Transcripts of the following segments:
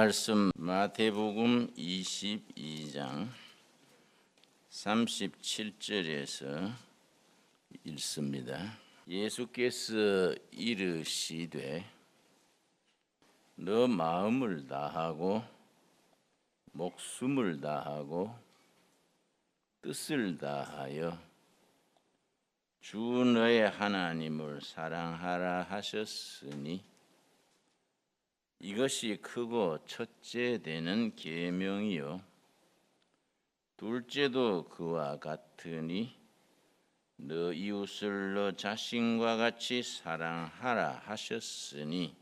말씀 마태복음 22장 37절에서 읽습니다. 예수께서 이르시되 너 마음을 다하고 목숨을 다하고 뜻을 다하여 주 너의 하나님을 사랑하라 하셨으니 이것이 크고 첫째 되는 계명이요 둘째도 그와 같으니 너 이웃을 너 자신과 같이 사랑하라 하셨으니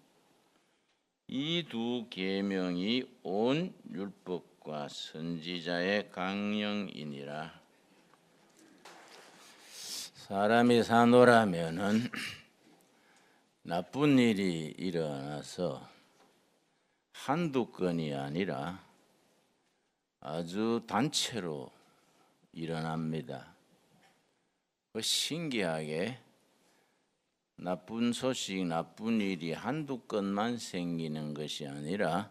이 두 계명이 온 율법과 선지자의 강령이니라. 사람이 사노라면은 나쁜 일이 일어나서 한두 건이 아니라 아주 단체로 일어납니다. 신기하게 나쁜 소식, 나쁜 일이 한두 건만 생기는 것이 아니라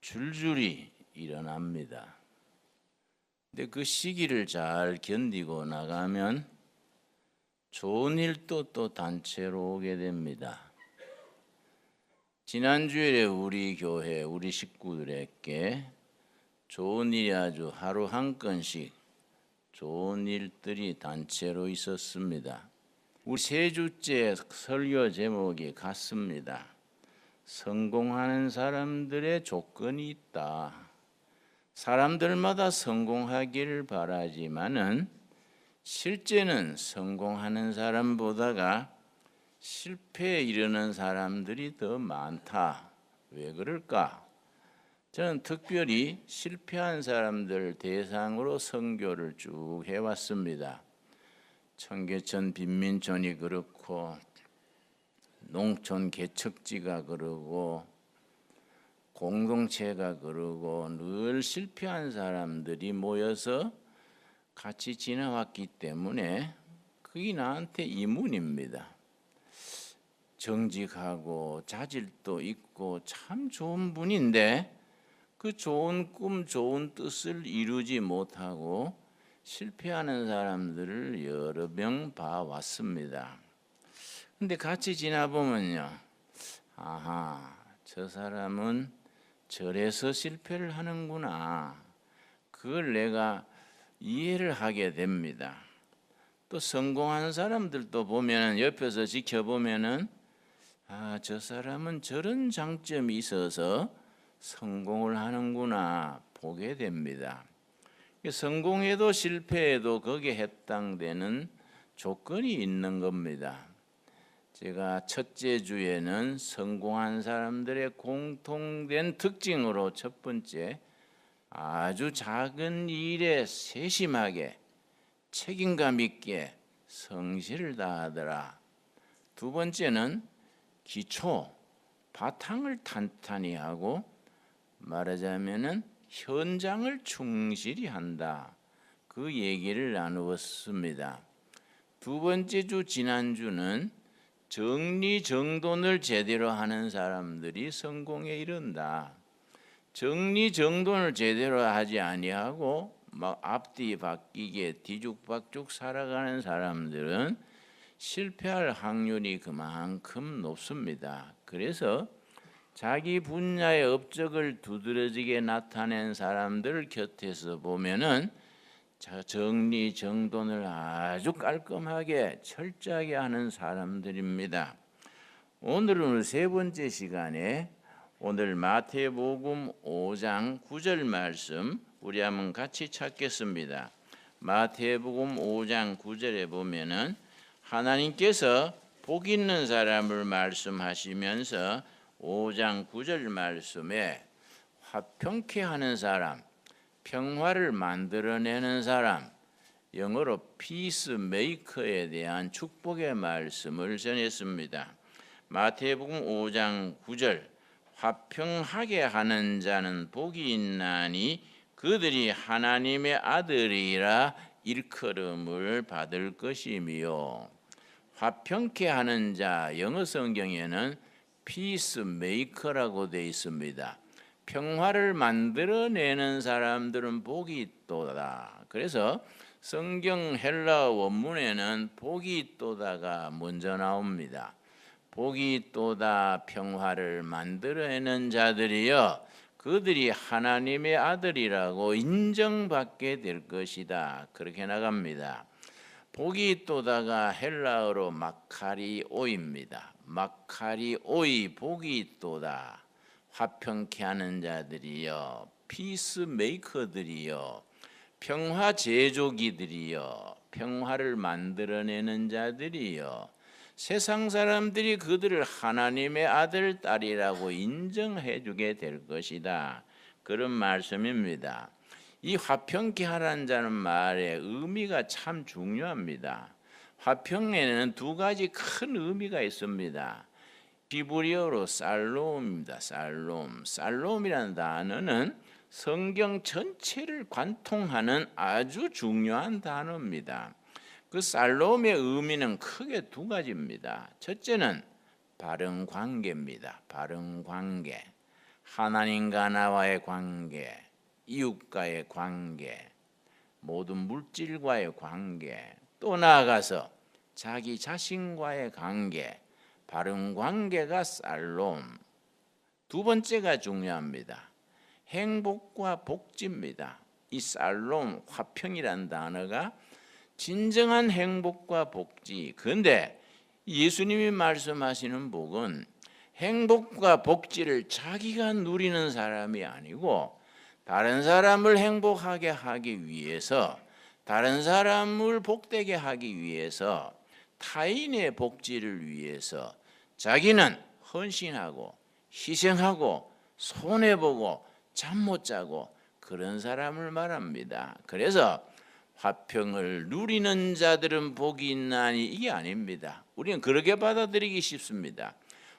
줄줄이 일어납니다. 근데 그 시기를 잘 견디고 나가면 좋은 일도 또 단체로 오게 됩니다. 지난주에 우리 교회, 우리 식구들에게 좋은 일이 아주 하루 한 건씩 좋은 일들이 단체로 있었습니다. 우리 세 주째 설교 제목이 같습니다. 성공하는 사람들의 조건이 있다. 사람들마다 성공하기를 바라지만은 실제는 성공하는 사람보다가 실패에 이르는 사람들이 더 많다. 왜 그럴까? 저는 특별히 실패한 사람들 대상으로 선교를 쭉 해왔습니다. 청계천 빈민촌이 그렇고 농촌 개척지가 그러고 공동체가 그러고 늘 실패한 사람들이 모여서 같이 지나왔기 때문에 그게 나한테 이문입니다. 정직하고 자질도 있고 참 좋은 분인데 그 좋은 꿈, 좋은 뜻을 이루지 못하고 실패하는 사람들을 여러 명 봐왔습니다. 근데 같이 지나보면요, 아하, 저 사람은 저래서 실패를 하는구나. 그걸 내가 이해를 하게 됩니다. 또 성공하는 사람들도 보면 옆에서 지켜보면은 아, 저 사람은 저런 장점이 있어서 성공을 하는구나 보게 됩니다. 성공해도 실패해도 거기에 해당되는 조건이 있는 겁니다. 제가 첫째 주에는 성공한 사람들의 공통된 특징으로 첫 번째, 아주 작은 일에 세심하게 책임감 있게 성실을 다하더라. 두 번째는 기초, 바탕을 탄탄히 하고 말하자면은 현장을 충실히 한다. 그 얘기를 나누었습니다. 두 번째 주 지난주는 정리정돈을 제대로 하는 사람들이 성공에 이른다. 정리정돈을 제대로 하지 아니하고 막 앞뒤 바뀌게 뒤죽박죽 살아가는 사람들은 실패할 확률이 그만큼 높습니다. 그래서 자기 분야의 업적을 두드러지게 나타낸 사람들 곁에서 보면은 정리정돈을 아주 깔끔하게 철저하게 하는 사람들입니다. 오늘은 세 번째 시간에 오늘 마태복음 5장 9절 말씀 우리 한번 같이 찾겠습니다. 마태복음 5장 9절에 보면은 하나님께서 복 있는 사람을 말씀하시면서 5장 9절 말씀에 화평케 하는 사람, 평화를 만들어내는 사람, 영어로 피스메이커에 대한 축복의 말씀을 전했습니다. 마태복음 5장 9절 화평하게 하는 자는 복이 있나니 그들이 하나님의 아들이라 일컬음을 받을 것이며, 화평케 하는 자 영어 성경에는 피스메이커라고 되어 있습니다. 평화를 만들어내는 사람들은 복이 있도다. 그래서 성경 헬라어 원문에는 복이 있도다가 먼저 나옵니다. 복이 있도다, 평화를 만들어내는 자들이여 그들이 하나님의 아들이라고 인정받게 될 것이다. 그렇게 나갑니다. 복이 있도다가 헬라어로 마카리오입니다. 마카리오이, 복이 있도다. 화평케 하는 자들이여, 피스메이커들이여, 평화 제조기들이여, 평화를 만들어내는 자들이여, 세상 사람들이 그들을 하나님의 아들, 딸이라고 인정해 주게 될 것이다. 그런 말씀입니다. 이 화평케 하라는 자는 말의 의미가 참 중요합니다. 화평에는 두 가지 큰 의미가 있습니다. 히브리어로 살롬입니다. 살롬이라는 단어는 성경 전체를 관통하는 아주 중요한 단어입니다. 그 살롬의 의미는 크게 두 가지입니다. 첫째는 바른 관계입니다. 바른 관계, 하나님과 나와의 관계, 이웃과의 관계, 모든 물질과의 관계, 또 나아가서 자기 자신과의 관계, 바른 관계가 살롬. 두 번째가 중요합니다. 행복과 복지입니다. 이 살롬, 화평이란 단어가 진정한 행복과 복지. 그런데 예수님이 말씀하시는 복은 행복과 복지를 자기가 누리는 사람이 아니고 다른 사람을 행복하게 하기 위해서, 다른 사람을 복되게 하기 위해서, 타인의 복지를 위해서 자기는 헌신하고 희생하고 손해보고 잠 못 자고 그런 사람을 말합니다. 그래서 화평을 누리는 자들은 복이 있나니 이게 아닙니다. 우리는 그렇게 받아들이기 쉽습니다.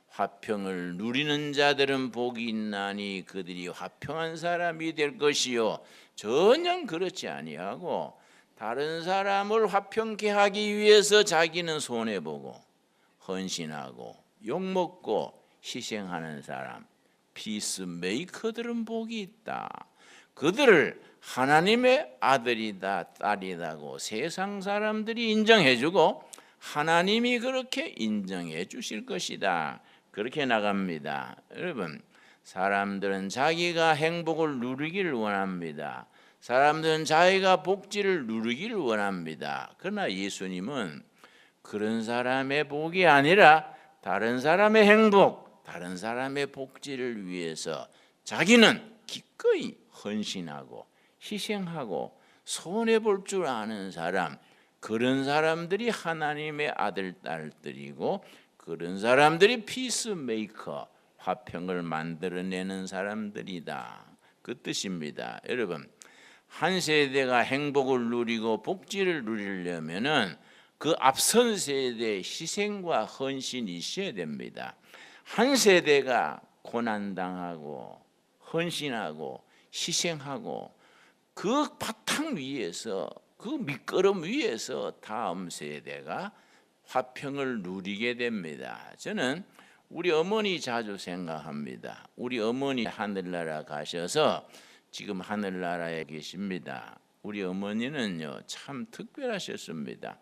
화평을 누리는 자들은 복이 있나니 그들이 화평한 사람이 될 것이요, 전혀 그렇지 아니하고 다른 사람을 화평케 하기 위해서 자기는 손해보고 헌신하고 욕먹고 희생하는 사람, 피스메이커들은 복이 있다. 그들을 하나님의 아들이다, 딸이다고 세상 사람들이 인정해주고 하나님이 그렇게 인정해 주실 것이다. 그렇게 나갑니다. 여러분, 사람들은 자기가 행복을 누리기를 원합니다. 사람들은 자기가 복지를 누리기를 원합니다. 그러나 예수님은 그런 사람의 복이 아니라 다른 사람의 행복, 다른 사람의 복지를 위해서 자기는 기꺼이 헌신하고 희생하고 손해볼 줄 아는 사람, 그런 사람들이 하나님의 아들, 딸들이고 그런 사람들이 피스메이커, 화평을 만들어내는 사람들이다. 그 뜻입니다. 여러분, 한 세대가 행복을 누리고 복지를 누리려면은 그 앞선 세대의 희생과 헌신이 있어야 됩니다. 한 세대가 고난당하고 헌신하고 희생하고 그 바탕 위에서, 그 밑거름 위에서 다음 세대가 화평을 누리게 됩니다. 저는 우리 어머니 자주 생각합니다. 우리 어머니 하늘나라 가셔서 지금 하늘나라에 계십니다. 우리 어머니는요 참 특별하셨습니다.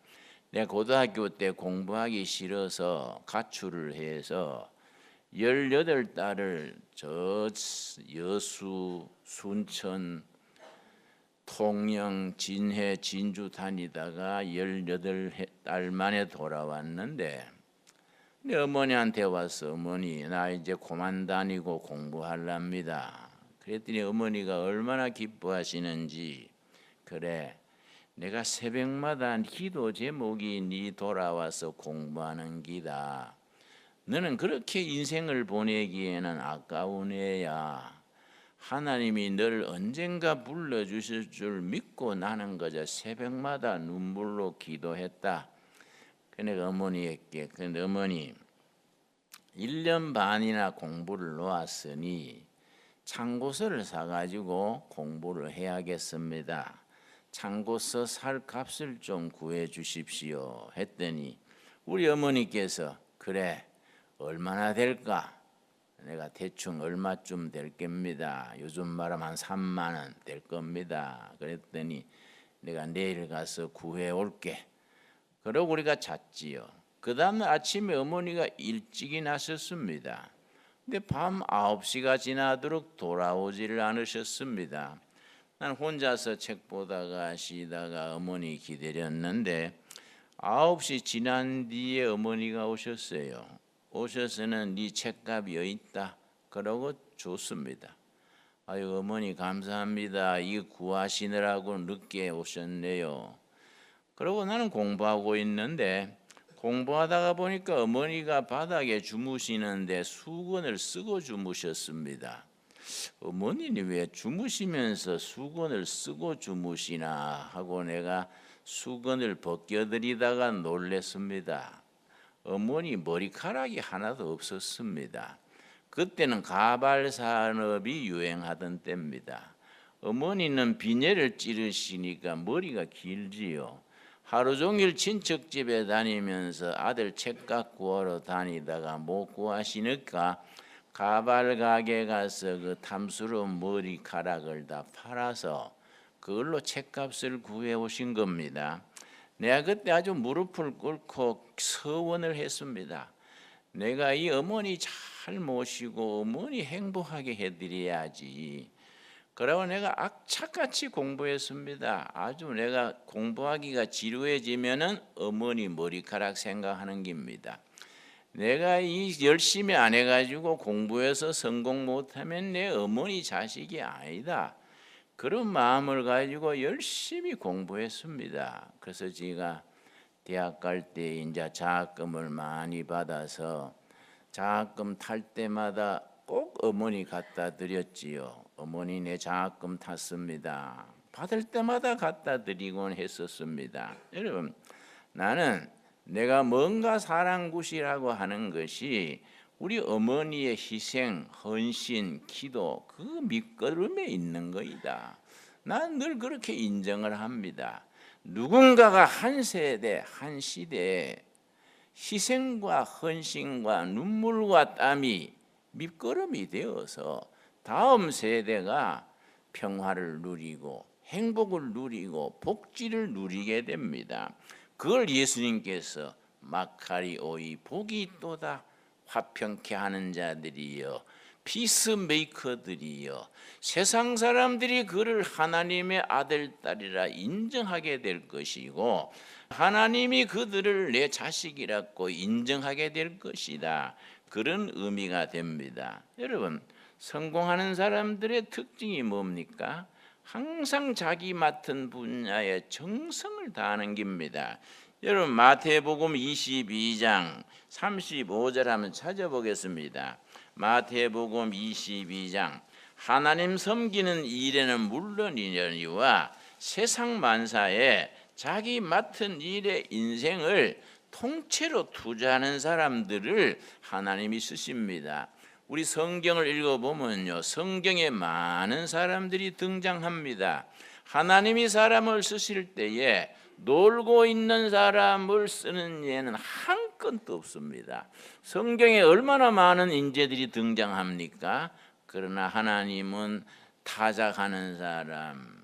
내가 고등학교 때 공부하기 싫어서 가출을 해서 18달을 저 여수, 순천, 통영, 진해, 진주 다니다가 18달 만에 돌아왔는데 내 어머니한테 와서 어머니 나 이제 그만 다니고 공부하랍니다. 그랬더니 어머니가 얼마나 기뻐하시는지, 그래 내가 새벽마다 기도 제목이 네 돌아와서 공부하는 기다. 너는 그렇게 인생을 보내기에는 아까운 애야. 하나님이 너를 언젠가 불러주실 줄 믿고 나는 그저 새벽마다 눈물로 기도했다. 내가 어머니에게, 근데 어머니 1년 반이나 공부를 놓았으니 참고서를 사가지고 공부를 해야겠습니다. 참고서 살 값을 좀 구해 주십시오 했더니 우리 어머니께서 그래 얼마나 될까? 내가 대충 얼마쯤 될 겁니다. 요즘 말하면 한 3만 원 될 겁니다. 그랬더니 내가 내일 가서 구해 올게. 그러고 우리가 잤지요. 그 다음 아침에 어머니가 일찍이 나셨습니다. 근데 밤 9시가 지나도록 돌아오지를 않으셨습니다. 난 혼자서 책 보다가 쉬다가 어머니 기다렸는데 9시 지난 뒤에 어머니가 오셨어요. 오셔서는 네 책값이 여기 있다 그러고 줬습니다. 아유 어머니 감사합니다. 이 구하시느라고 늦게 오셨네요. 그러고 나는 공부하고 있는데 공부하다가 보니까 어머니가 바닥에 주무시는데 수건을 쓰고 주무셨습니다. 어머니는 왜 주무시면서 수건을 쓰고 주무시나 하고 내가 수건을 벗겨드리다가 놀랬습니다. 어머니 머리카락이 하나도 없었습니다. 그때는 가발 산업이 유행하던 때입니다. 어머니는 비닐을 찌르시니까 머리가 길지요. 하루 종일 친척 집에 다니면서 아들 책값 구하러 다니다가 못 구하시니까 가발 가게 가서 그 탐스러운 머리카락을 다 팔아서 그걸로 책값을 구해 오신 겁니다. 내가 그때 아주 무릎을 꿇고 서원을 했습니다. 내가 이 어머니 잘 모시고 어머니 행복하게 해드려야지. 그러고 내가 악착같이 공부했습니다. 아주 내가 공부하기가 지루해지면은 어머니 머리카락 생각하는 겁니다. 내가 이 열심히 안 해가지고 공부해서 성공 못하면 내 어머니 자식이 아니다. 그런 마음을 가지고 열심히 공부했습니다. 그래서 제가 대학 갈 때 이제 장학금을 많이 받아서 장학금 탈 때마다 꼭 어머니 갖다 드렸지요. 어머니 내 장학금 탔습니다. 받을 때마다 갖다 드리곤 했었습니다. 여러분 나는 내가 뭔가 사랑굿이라고 하는 것이 우리 어머니의 희생, 헌신, 기도 그 밑거름에 있는 거이다. 난 늘 그렇게 인정을 합니다. 누군가가 한 세대, 한 시대에 희생과 헌신과 눈물과 땀이 밑거름이 되어서 다음 세대가 평화를 누리고 행복을 누리고 복지를 누리게 됩니다. 그걸 예수님께서 마카리오이 복이 있도다 화평케 하는 자들이여 피스메이커들이여 세상 사람들이 그를 하나님의 아들 딸이라 인정하게 될 것이고 하나님이 그들을 내 자식이라고 인정하게 될 것이다. 그런 의미가 됩니다. 여러분 성공하는 사람들의 특징이 뭡니까? 항상 자기 맡은 분야에 정성을 다하는 겁니다. 여러분 마태복음 22장 35절 한번 찾아보겠습니다. 마태복음 22장 하나님 섬기는 일에는 물론이니와 세상 만사에 자기 맡은 일에 인생을 통째로 투자하는 사람들을 하나님이 쓰십니다. 우리 성경을 읽어보면요 성경에 많은 사람들이 등장합니다. 하나님이 사람을 쓰실 때에 놀고 있는 사람을 쓰는 예는 한 건도 없습니다. 성경에 얼마나 많은 인재들이 등장합니까? 그러나 하나님은 타작하는 사람,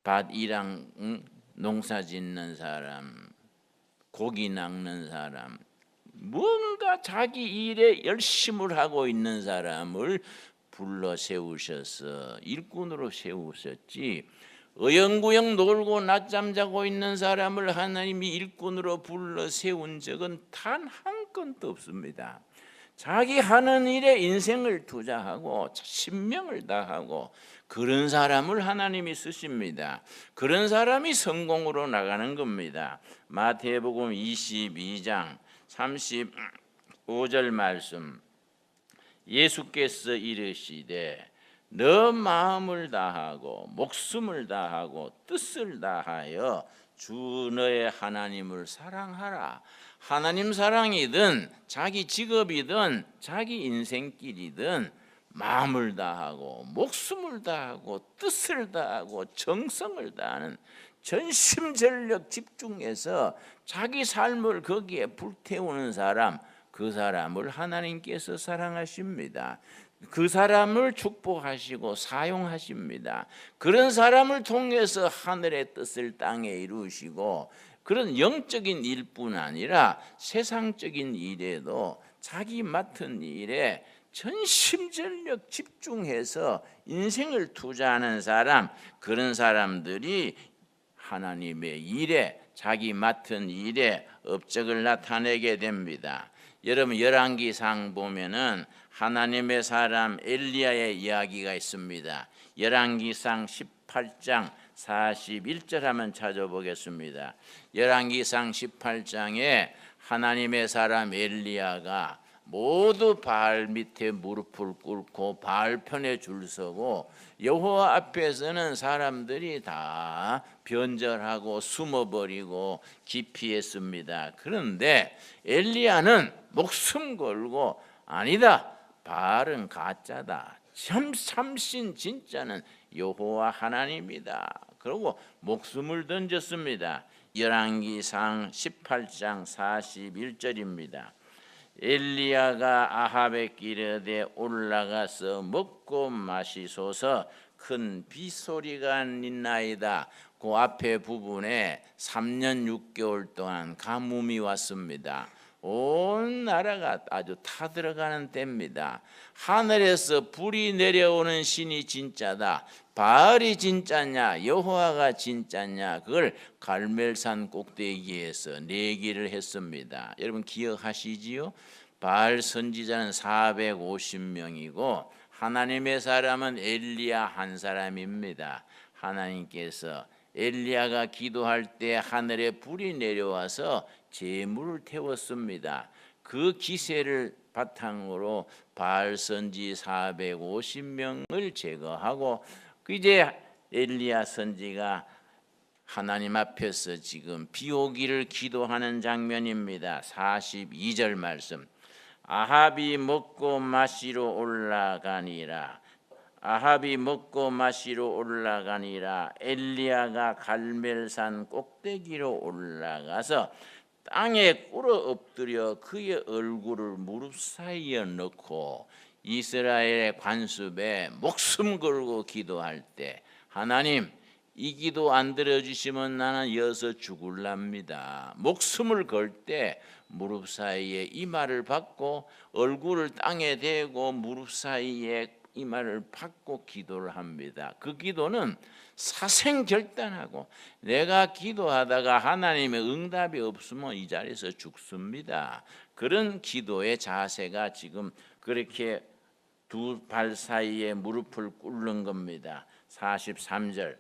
밭 일하는 농사 짓는 사람, 고기 낚는 사람, 뭔가 자기 일에 열심을 하고 있는 사람을 불러 세우셔서 일꾼으로 세우셨지 어영부영 놀고 낮잠 자고 있는 사람을 하나님이 일꾼으로 불러 세운 적은 단 한 건도 없습니다. 자기 하는 일에 인생을 투자하고 신명을 다하고 그런 사람을 하나님이 쓰십니다. 그런 사람이 성공으로 나가는 겁니다. 마태복음 22장 35절 말씀 예수께서 이르시되 너 마음을 다하고 목숨을 다하고 뜻을 다하여 주 너의 하나님을 사랑하라. 하나님 사랑이든 자기 직업이든 자기 인생길이든 마음을 다하고 목숨을 다하고 뜻을 다하고 정성을 다하는 전심전력 집중해서 자기 삶을 거기에 불태우는 사람, 그 사람을 하나님께서 사랑하십니다. 그 사람을 축복하시고 사용하십니다. 그런 사람을 통해서 하늘의 뜻을 땅에 이루시고, 그런 영적인 일뿐 아니라 세상적인 일에도 자기 맡은 일에 전심전력 집중해서 인생을 투자하는 사람, 그런 사람들이 하나님의 일에, 자기 맡은 일에 업적을 나타내게 됩니다. 여러분, 열왕기상 보면은 하나님의 사람 엘리야의 이야기가 있습니다. 열왕기상 18장 41절 한번 찾아보겠습니다. 열왕기상 18장에 하나님의 사람 엘리야가 모두 바알 밑에 무릎을 꿇고 바알 편에 줄 서고, 여호와 앞에서는 사람들이 다 변절하고 숨어버리고 기피했습니다. 그런데 엘리야는 목숨 걸고 아니다, 바알은 가짜다, 참신 진짜는 여호와 하나님이다, 그러고 목숨을 던졌습니다. 열왕기상 18장 41절입니다. 엘리야가 아합에게 이르되 올라가서 먹고 마시소서, 큰 빗소리가 있나이다. 그 앞에 부분에 3년 6개월 동안 가뭄이 왔습니다. 온 나라가 아주 타들어가는 때입니다. 하늘에서 불이 내려오는 신이 진짜다, 바알이 진짜냐 여호와가 진짜냐, 그걸 갈멜산 꼭대기에서 내기를 했습니다. 여러분 기억하시지요? 바알 선지자는 450명이고 하나님의 사람은 엘리야 한 사람입니다. 하나님께서 엘리야가 기도할 때 하늘에 불이 내려와서 재물을 태웠습니다. 그 기세를 바탕으로 바알 선지 450명을 제거하고, 이제 엘리야 선지가 하나님 앞에서 지금 비 오기를 기도하는 장면입니다. 42절 말씀. 아합이 먹고 마시러 올라가니라. 아합이 먹고 마시러 올라가니라. 엘리야가 갈멜산 꼭대기로 올라가서 땅에 꿇어 엎드려 그의 얼굴을 무릎 사이에 넣고 이스라엘의 관습에 목숨 걸고 기도할 때, 하나님 이 기도 안 들어주시면 나는 여기서 죽을랍니다. 목숨을 걸 때 무릎 사이에 이마를 받고 얼굴을 땅에 대고 무릎 사이에 이마를 받고 기도를 합니다. 그 기도는 사생결단하고, 내가 기도하다가 하나님의 응답이 없으면 이 자리에서 죽습니다. 그런 기도의 자세가 지금 그렇게 두 발 사이에 무릎을 꿇는 겁니다. 43절.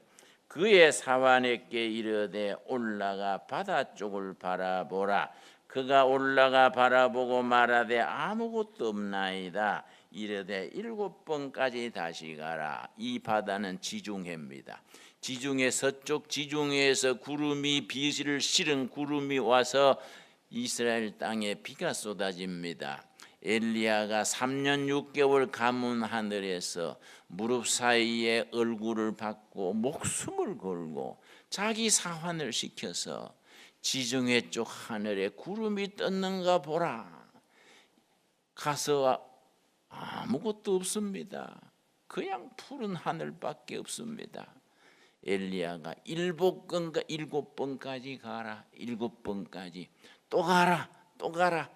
그의 사환에게 이르되 올라가 바다 쪽을 바라보라. 그가 올라가 바라보고 말하되 아무것도 없나이다. 이르되 7번까지 다시 가라. 이 바다는 지중해입니다. 지중해 서쪽 지중해에서 구름이, 비를 실은 구름이 와서 이스라엘 땅에 비가 쏟아집니다. 엘리야가 3년 6개월 가문 하늘에서 무릎 사이에 얼굴을 받고 목숨을 걸고 자기 사환을 시켜서 지중해 쪽 하늘에 구름이 떴는가 보라. 가서 아무것도 없습니다. 그냥 푸른 하늘밖에 없습니다. 엘리야가 7번까지 가라. 7번까지 또 가라. 또 가라.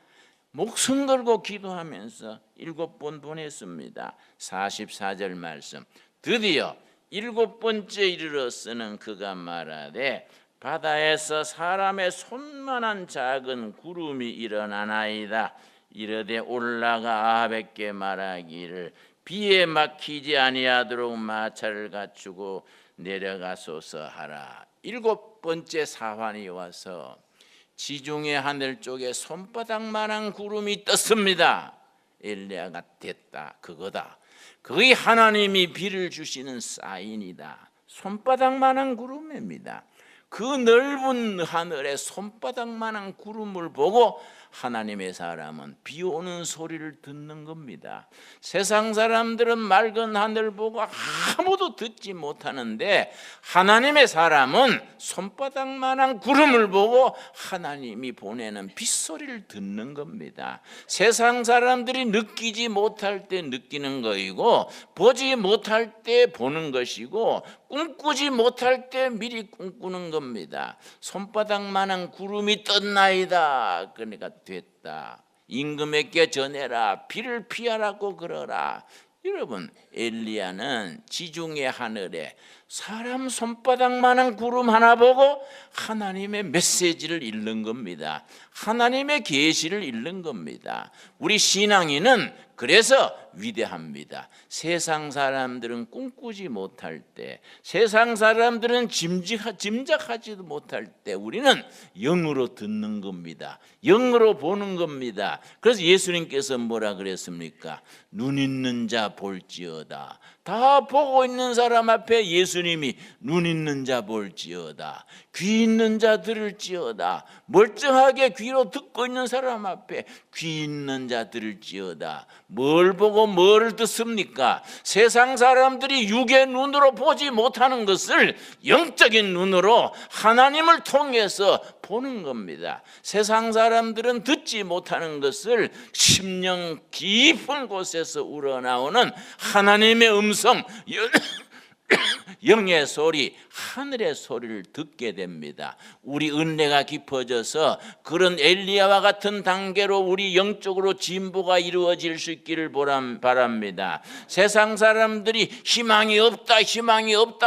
목숨 걸고 기도하면서 7번 보냈습니다. 44절 말씀. 드디어 7번째 이르러서는 그가 말하되 바다에서 사람의 손만한 작은 구름이 일어나나이다. 이르되 올라가 아합에게 말하기를 비에 막히지 아니하도록 마차를 갖추고 내려가소서 하라. 7번째 사환이 와서 지중해 하늘 쪽에 손바닥만한 구름이 떴습니다. 엘리야가 됐다, 그거다. 그게 하나님이 비를 주시는 사인이다. 손바닥만한 구름입니다. 그 넓은 하늘에 손바닥만한 구름을 보고 하나님의 사람은 비 오는 소리를 듣는 겁니다. 세상 사람들은 맑은 하늘 보고 아무도 듣지 못하는데 하나님의 사람은 손바닥만한 구름을 보고 하나님이 보내는 빗소리를 듣는 겁니다. 세상 사람들이 느끼지 못할 때 느끼는 것이고 보지 못할 때 보는 것이고 꿈꾸지 못할 때 미리 꿈꾸는 겁니다. 손바닥만한 구름이 떴나이다. 그러니까 됐다. 임금에게 전해라. 비를 피하라고 그러라. 여러분, 엘리야는 지중해 하늘에 사람 손바닥만한 구름 하나 보고 하나님의 메시지를 읽는 겁니다. 하나님의 계시를 읽는 겁니다. 우리 신앙인은 그래서 위대합니다. 세상 사람들은 꿈꾸지 못할 때, 세상 사람들은 짐작하지도 못할 때 우리는 영으로 듣는 겁니다. 영으로 보는 겁니다. 그래서 예수님께서 뭐라 그랬습니까? 눈 있는 자 볼지어다. 다 보고 있는 사람 앞에 예수님이 눈 있는 자 볼지어다, 귀 있는 자 들을지어다, 멀쩡하게 귀로 듣고 있는 사람 앞에 귀 있는 자 들을지어다. 뭘 보고 뭘 듣습니까? 세상 사람들이 육의 눈으로 보지 못하는 것을 영적인 눈으로 하나님을 통해서 보는 겁니다. 세상 사람들은 듣지 못하는 것을 심령 깊은 곳에서 우러나오는 하나님의 음성, 영의 소리, 하늘의 소리를 듣게 됩니다. 우리 은혜가 깊어져서 그런 엘리야와 같은 단계로 우리 영적으로 진보가 이루어질 수 있기를 바랍니다. 세상 사람들이 희망이 없다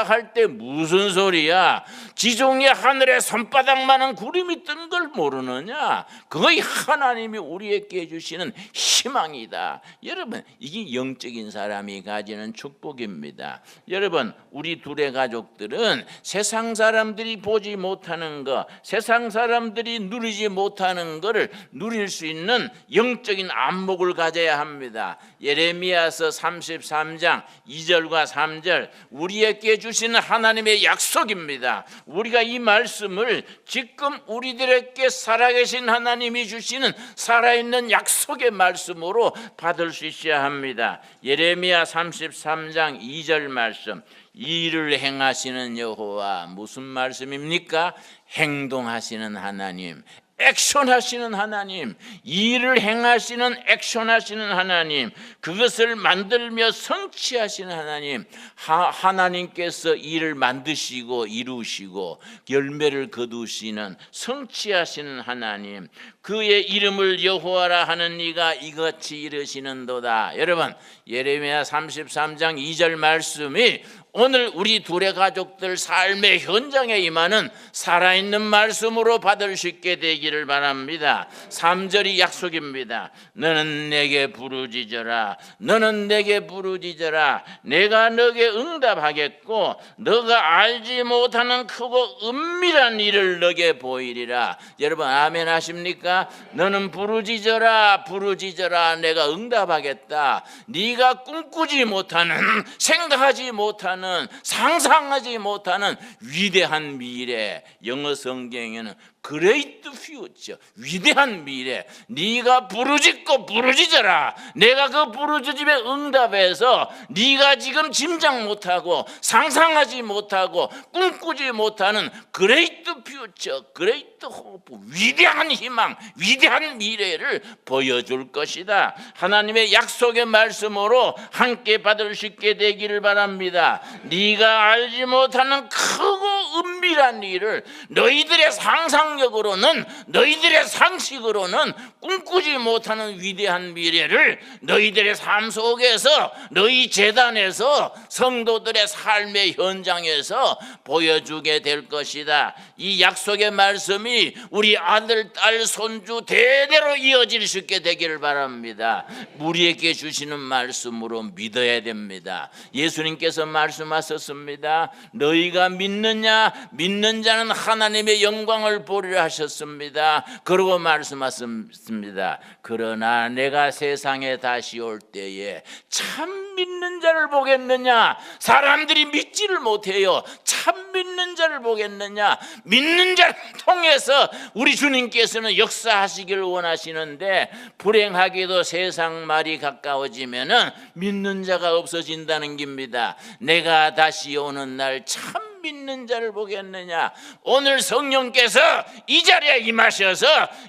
할 때 무슨 소리야? 지중해 하늘에 손바닥만한 구름이 뜬 걸 모르느냐? 그것이 하나님이 우리에게 주시는 희망이다. 여러분, 이게 영적인 사람이 가지는 축복입니다. 여러분, 우리 둘의 가족들은 세상 사람들이 보지 못하는 것, 세상 사람들이 누리지 못하는 것을 누릴 수 있는 영적인 안목을 가져야 합니다. 예레미야서 33장 2절과 3절, 우리에게 주시는 하나님의 약속입니다. 우리가 이 말씀을 지금 우리들에게 살아계신 하나님이 주시는 살아있는 약속의 말씀으로 받을 수 있어야 합니다. 예레미야 33장 2절 말씀, 이 일을 행하시는 여호와, 무슨 말씀입니까? 행동하시는 하나님, 액션하시는 하나님, 이 일을 행하시는 액션하시는 하나님, 그것을 만들며 성취하시는 하나님, 하나님께서 일을 만드시고 이루시고 열매를 거두시는 성취하시는 하나님, 그의 이름을 여호와라 하는 이가 이같이 이르시는도다. 여러분, 예레미야 33장 2절 말씀이 오늘 우리 둘의 가족들 삶의 현장에 임하는 살아있는 말씀으로 받을 수 있게 되기를 바랍니다. 3절이 약속입니다. 너는 내게 부르짖어라. 너는 내게 부르짖어라. 내가 너에게 응답하겠고 너가 알지 못하는 크고 은밀한 일을 너에게 보이리라. 여러분, 아멘 하십니까? 너는 부르짖어라. 부르짖어라. 내가 응답하겠다. 네가 꿈꾸지 못하는, 생각하지 못하는, 상상하지 못하는 위대한 미래, 영어 성경에는 Great future, 위대한 미래, 네가 부르짖고 부르짖어라. 내가 그 부르짖음에 응답해서 네가 지금 짐작 못하고 상상하지 못하고 꿈꾸지 못하는 Great future, Great hope, 위대한 희망, 위대한 미래를 보여줄 것이다. 하나님의 약속의 말씀으로 함께 받을 수 있게 되기를 바랍니다. 네가 알지 못하는 크고 은밀한 일을 너희들의 상상력으로는, 너희들의 상식으로는 꿈꾸지 못하는 위대한 미래를 너희들의 삶 속에서, 너희 재단에서, 성도들의 삶의 현장에서 보여주게 될 것이다. 이 약속의 말씀이 우리 아들, 딸, 손주 대대로 이어질 수 있게 되기를 바랍니다. 우리에게 주시는 말씀으로 믿어야 됩니다. 예수님께서 말씀하셨습니다. 너희가 믿느냐? 믿는 자는 하나님의 영광을 보리라 하셨습니다. 그러고 말씀하셨습니다. 그러나 내가 세상에 다시 올 때에 참 믿는 자를 보겠느냐? 사람들이 믿지를 못해요. 참 믿는 자를 보겠느냐? 믿는 자를 통해서 우리 주님께서는 역사하시기를 원하시는데, 불행하게도 세상 말이 가까워지면은 믿는 자가 없어진다는 겁니다. 내가 다시 오는 날 참 믿는 자를 보겠느냐? 오늘 성령께서 이 자리에 임하셔서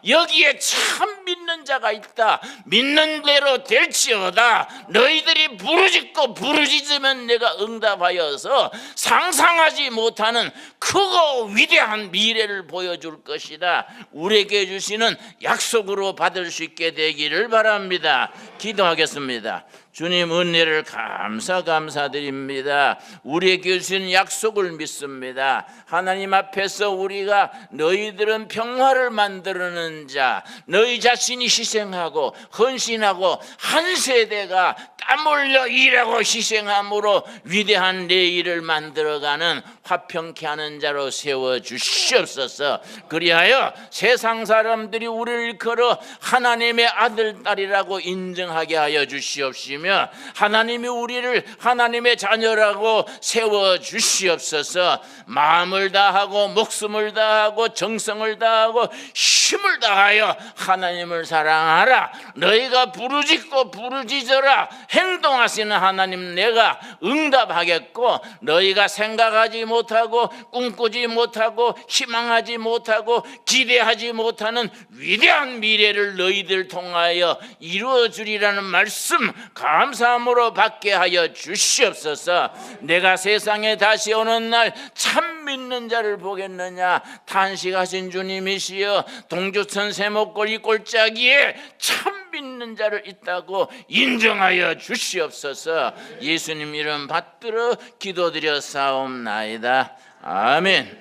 여기에 참 믿는 자가 있다, 믿는 대로 될지어다, 너희들이 부르짖고 부르짖으면 내가 응답하여서 상상하지 못하는 크고 위대한 미래를 보여줄 것이다, 우리에게 주시는 약속으로 받을 수 있게 되기를 바랍니다. 기도하겠습니다. 주님 은혜를 감사드립니다. 우리에게 주신 약속을 믿습니다. 하나님 앞에서 우리가 너희들은 평화를 만드는 자, 너희 자신이 희생하고 헌신하고 한 세대가 땀 흘려 일하고 희생함으로 위대한 내일을 만들어가는 화평케 하는 자로 세워주시옵소서. 그리하여 세상 사람들이 우리를 걸어 하나님의 아들, 딸이라고 인정하게 하여 주시옵시며, 하나님이 우리를 하나님의 자녀라고 세워주시옵소서. 마음을 다하고 목숨을 다하고 정성을 다하고 힘을 다하여 하나님을 사랑하라. 너희가 부르짖고 부르짖어라. 행동하시는 하나님 내가 응답하겠고, 너희가 생각하지 못하고 꿈꾸지 못하고 희망하지 못하고 기대하지 못하는 위대한 미래를 너희들 통하여 이루어주리라는 말씀 감사함으로 받게 하여 주시옵소서. 내가 세상에 다시 오는 날 참 믿는 자를 보겠느냐? 탄식하신 주님이시여, 동주천 세목걸이 골짜기에 참 믿는 자를 있다고 인정하여 주시옵소서. 예수님 이름 받들어 기도드려 사옵나이다. 아멘.